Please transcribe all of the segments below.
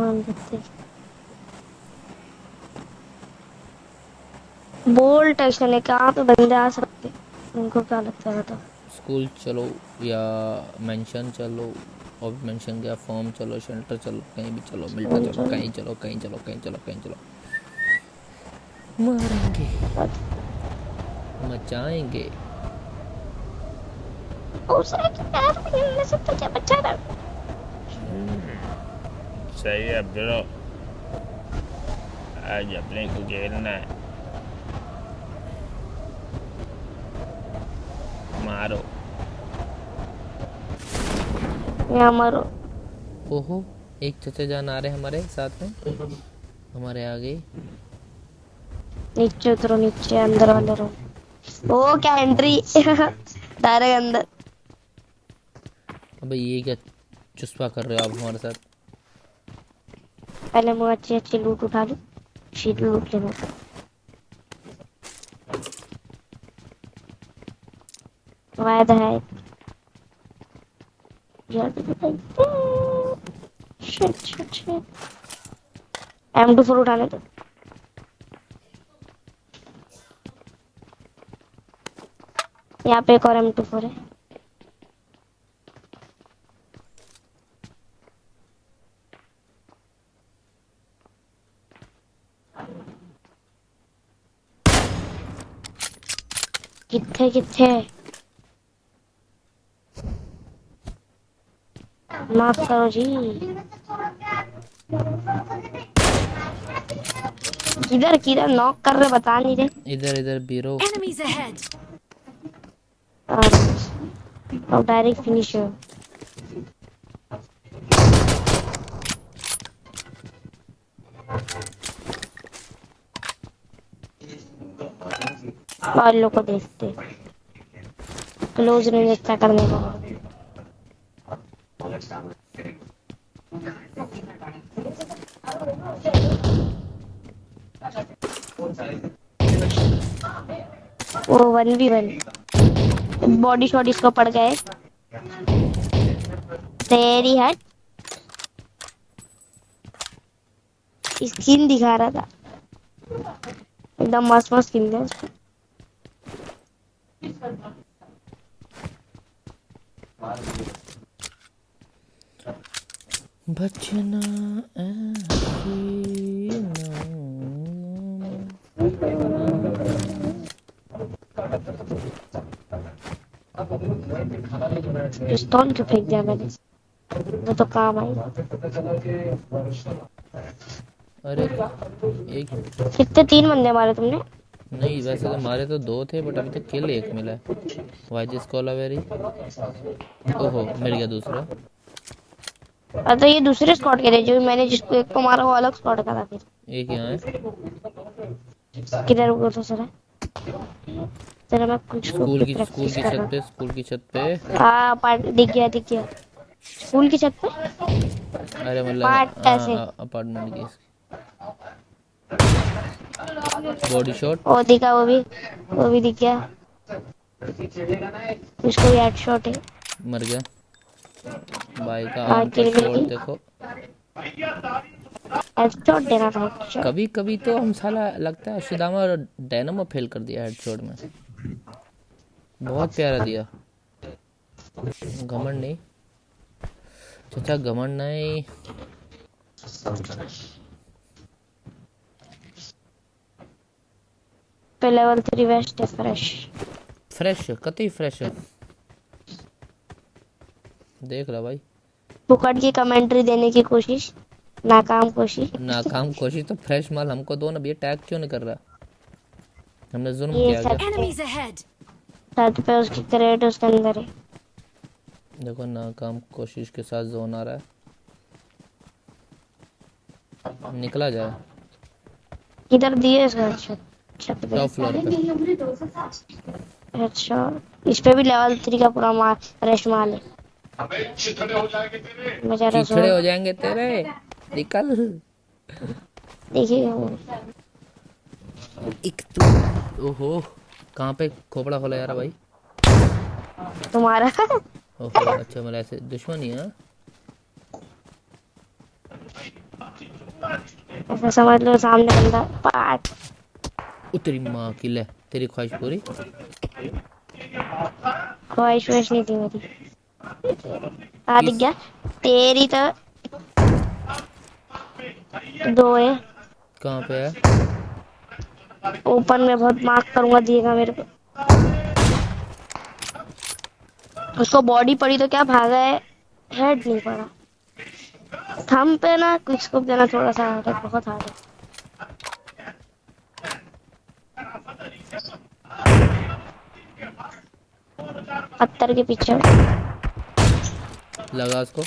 काम करते। Bolt action है, कहाँ पे बंदे आ सकते, उनको क्या लगता है? तो स्कूल चलो या मेंशन चलो, और मेंशन गया, फॉर्म चलो, शेल्टर चलो, कहीं भी चलो, मिल्टा चलो, चलो कहीं चलो, कहीं चलो, कहीं चलो, कहीं चलो, मारेंगे, मचाएंगे। सही है ब्रो, आज अपने को खेलना है, मारो। यहाँ मरो। ओहो, एक चचा जान आ रहे हमारे साथ में, हमारे आगे। नीचे उतरो, नीचे अंदर वाले रूम। ओ क्या एंट्री डायरेक्ट अंदर। अबे ये क्या चुस्पा कर रहे हो आप हमारे साथ? पहले मैं अच्छी अच्छी लूट उठा लूं, शीट लूट लेना। वायदा है यार। Shit shit shit. M24 उठाने दो। यहाँ पे एक और M24 है। किथे किथे, माफ करो जी। किधर किधर नॉक कर रहे, बता नहीं रहे। इधर इधर बीरो। Enemies ahead! और डायरेक्ट फिनिश है। और लोग को देखते क्लोज रेंज अच्छा करने का। वो 1v1 बॉडी शॉट इसको पड़ गए। तेरी हट, स्किन दिखा रहा था, एकदम मस्त मस्त स्किन है उसकी। बचना पिस्तौल क्यों फेंक दिया मैंने, वो तो काम आई। अरे एक, कितने, 3 बंदे मारे तुमने? नहीं वैसे तो मारे तो 2 थे, बट अभी तक किल 1 मिला है। Why this Kolaveri. ओहो, मिल गया दूसरा। तो ये दूसरे स्क्वाड के थे, जो मैंने जिसको एक को मारा वो अलग स्क्वाड का था फिर। एक यहाँ है। किधर वो दूसरा? तेरा मैं कुछ ग्रुप स्कूल की की स्कूल प्रैक्टिस की कर छत रहा पे, स्कूल की छत पे। हूँ। हाँ पार्ट दिख गया दिख गया। स्कूल की छत पे अरे मतलब पार्ट ऐसे। अपार्टमेंट की बॉडी शॉट। वो दिखा, वो भी दिख गया। उसको भी हेडशॉट है। मर गया। भाई का हाँ आर्म का किल शॉट मिली। देखो। हेडशॉट देना था, हेडशॉट। कभी कभी तो हम साला लगता है सुदामा और डायनामो फेल कर दिया हेडशॉट में। बहुत प्यारा दिया। घमंड नहीं चाचा, घमंड नहीं। पे लेवल 3 वेस्ट है फ्रेश। फ्रेश कतई फ्रेश है, देख रहा भाई। फुकट की कमेंट्री देने की कोशिश, नाकाम कोशिश। नाकाम कोशिश तो फ्रेश माल हमको दो ना भैया, टैग क्यों नहीं कर रहा? हमने जुल्म ये किया क्या? Enemies ahead! छत पे उसकी क्रेट उसके अंदर है। देखो नाकाम कोशिश के साथ जोन आ रहा है, निकला जाए। किधर दिए इसका छत, छत पे। टॉप फ्लोर पे। अच्छा, इस पे भी लेवल 3 का पूरा मार फ्रेश माल है। बेचारा सो चिचड़े हो जाएंगे तेरे, निकल। देखिए एक तू, ओहो, कहाँ पे खोपड़ा खोला यार भाई? तुम्हारा। ओहो अच्छा, मतलब ऐसे दुश्मनी है। ऐसा समझ लो सामने बंदा पाट। ओ तेरी माँ की ले, तेरी ख्वाहिश पूरी। ख्वाहिश वैश नहीं थी मेरी। आ दिख किस गया। तेरी तो दो है। कहाँ पे है? ओपन में बहुत मार्क करूंगा, दिएगा मेरे को। उसको बॉडी पड़ी तो क्या भागा है, हेड नहीं पड़ा। थंब पे ना क्विक स्कोप देना थोड़ा सा हार्ड है, बहुत हार्ड है। पत्थर के पीछे। लगा उसको।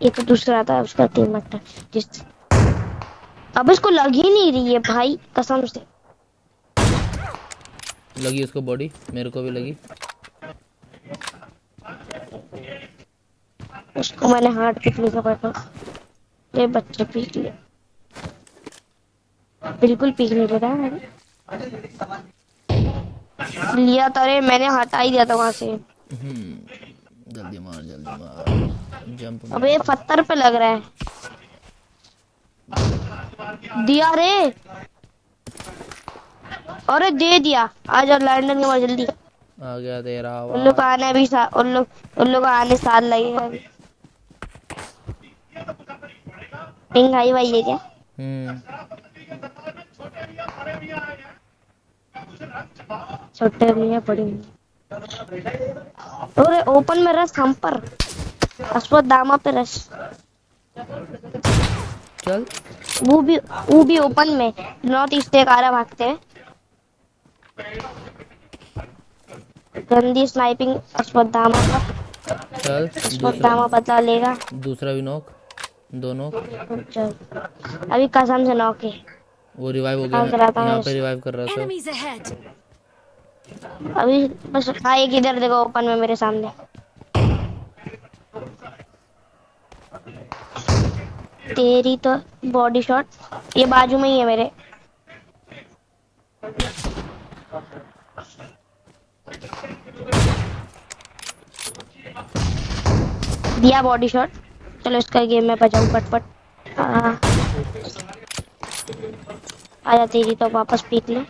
ये तो दूसरा था, उसका टीममेट था जिस। अब इसको लग ही नहीं रही है भाई कसम से। लगी उसको बॉडी, मेरे को भी लगी। उसको मैंने हार्ड पिकने का बैठा। ये बच्चे पीक लिए, बिल्कुल पीक नहीं ले रहा है मैंने। लिया तो रे, मैंने हटा ही दिया था वहां से। जल्दी मार, जल्दी मार, जंप अब ये मार। पत्थर पे लग रहा है। दिया रे, अरे दे दिया। आ जाओ लैंडन के बाद जल्दी। आ गया तेरा उन लोग को आवाज। आने भी उन लोग को आने साल लगेगा अभी। पिंग हाई भाई है क्या? छोटे भी है बड़ी भी है। अरे ओपन में रस हम पर, अस्पत दामा पे रस। चल। वो भी ओपन में। नॉर्थ ईस्ट एक आ रहा भागते हैं। गंदी स्नाइपिंग अस्पत दामा का। चल अस्पत दूसरा, दामा बदला लेगा। दूसरा भी नॉक, दो नॉक। चल अभी कसम से नॉक है। वो रिवाइव हो गया, भाग रहा था मैं यहाँ पे रिवाइव कर रहा सब। Enemies ahead! अभी बस एक इधर देखो ओपन में मेरे सामने। तेरी तो बॉडी शॉट, ये बाजू में ही है मेरे। दिया बॉडी शॉट। चलो इसका गेम में बचाऊं फटफट। आजा तेरी तो वापस पीक ले।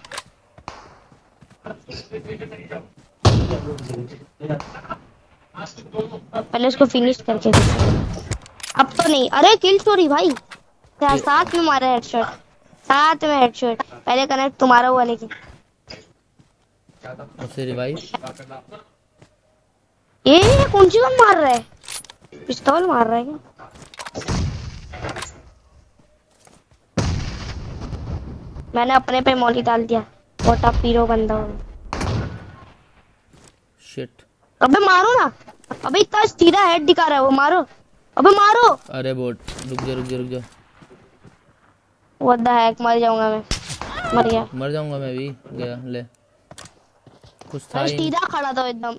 पहले इसको फिनिश करके देखो। अब तो नहीं, अरे किल चोरी भाई। क्या साथ में मारा हेडशॉट, साथ में हेडशॉट। पहले कनेक्ट तुम्हारा हुआ लेकिन। उसे रिवाइव। ये कौन सी गन मार रहा है? पिस्तौल मार रहा है क्या? मैंने अपने पे मौली डाल दिया। मोटा पीरो बंदा हूँ। शिट। अबे मारो ना। अबे इतना सीधा हेड दिखा रहा है वो, मारो। अबे मारो। अरे बोट, रुक जा रुक जा रुक जा। व्हाट द हेक, मर जाऊंगा मैं। मर गया। मर जाऊंगा मैं भी, गया ले। कुछ था अरे ही नहीं। सीधा खड़ा था एकदम।